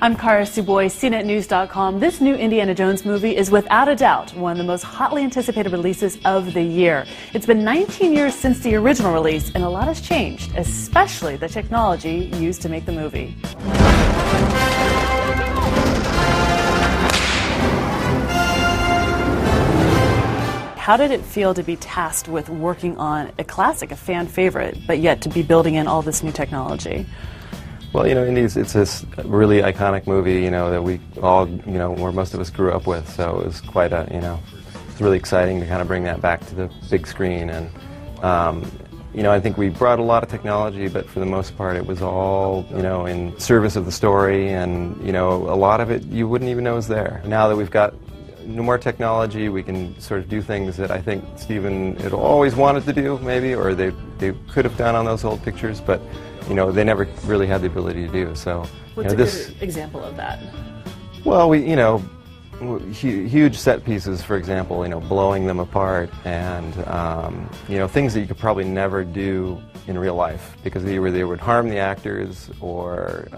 I'm Kara Suboy, CNETnews.com. This new Indiana Jones movie is without a doubt one of the most hotly anticipated releases of the year. It's been 19 years since the original release, and a lot has changed, especially the technology used to make the movie. How did it feel to be tasked with working on a classic, a fan favorite, but yet to be building in all this new technology? Well, Indy, it's this really iconic movie, that we all, where most of us grew up with. So it was quite a, it's really exciting to kind of bring that back to the big screen. And, I think we brought a lot of technology, but for the most part it was all, in service of the story. And, a lot of it you wouldn't even know is there. Now that we've got more technology, we can sort of do things that I think Steven had always wanted to do, maybe, or they could have done on those old pictures, but they never really had the ability to do. So, what's a good example of that? Well, huge set pieces, for example, blowing them apart, and things that you could probably never do in real life because either they would harm the actors, or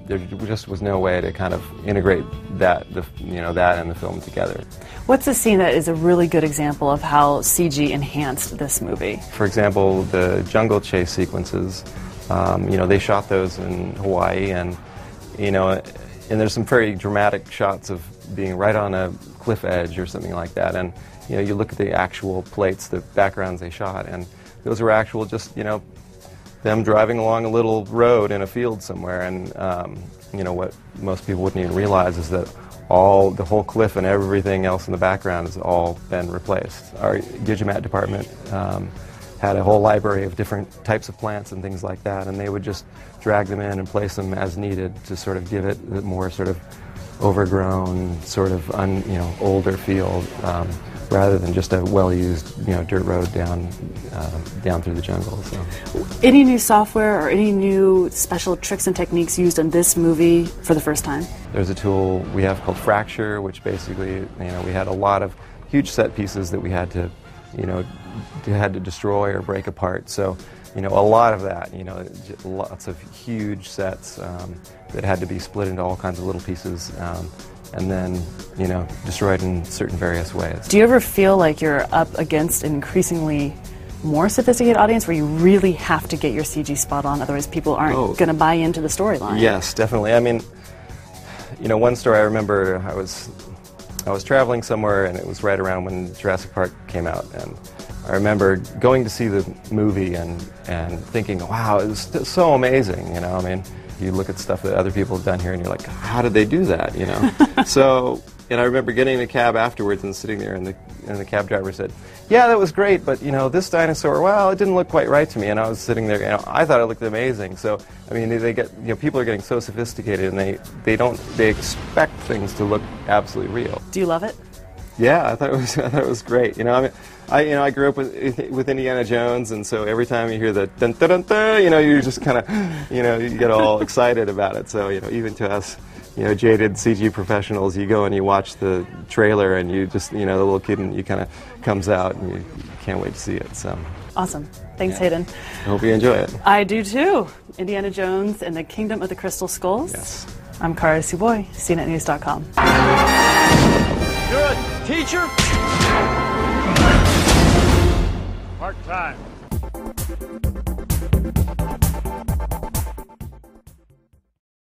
there just was no way to kind of integrate that and the film together. What's a scene that is a really good example of how CG enhanced this movie? For example, the jungle chase sequences. They shot those in Hawaii, and and there's some very dramatic shots of being right on a cliff edge or something like that. And you look at the actual plates, the backgrounds they shot, and those were actual just them driving along a little road in a field somewhere. And what most people wouldn't even realize is that the whole cliff and everything else in the background has all been replaced. Our Gigamat department had a whole library of different types of plants and things like that, and they would just drag them in and place them as needed to sort of give it a more sort of overgrown, sort of older feel, rather than just a well-used dirt road down through the jungle. So. Any new software or any new special tricks and techniques used in this movie for the first time? There's a tool we have called Fracture, which basically we had a lot of huge set pieces that we had to destroy or break apart. So, a lot of that, lots of huge sets that had to be split into all kinds of little pieces and then, destroyed in certain various ways. Do you ever feel like you're up against an increasingly more sophisticated audience where you really have to get your CG spot on, otherwise people aren't going to buy into the storyline? Yes, definitely. I mean, one story I remember, I was traveling somewhere, and it was right around when Jurassic Park came out, and I remember going to see the movie and thinking, wow, it was so amazing, I mean, you look at stuff that other people have done here and you're like, how did they do that, So, and I remember getting in a cab afterwards and sitting there, and the cab driver said, yeah, that was great, but this dinosaur, well, it didn't look quite right to me. And I was sitting there, I thought it looked amazing. So, I mean, they get, people are getting so sophisticated, and they expect things to look absolutely real. Do you love it? Yeah, I thought it was great. I grew up with Indiana Jones, and so every time you hear the dun dun dun dun, you just kind of, you get all excited about it. So, even to us, jaded CG professionals, you go and you watch the trailer, and you just, the little kid in you kind of comes out, and you can't wait to see it. So awesome. Thanks, Hayden. I hope you enjoy it. I do too. Indiana Jones and the Kingdom of the Crystal Skulls. Yes. I'm Kara Suboy, CNETnews.com. You're a teacher? Part-time.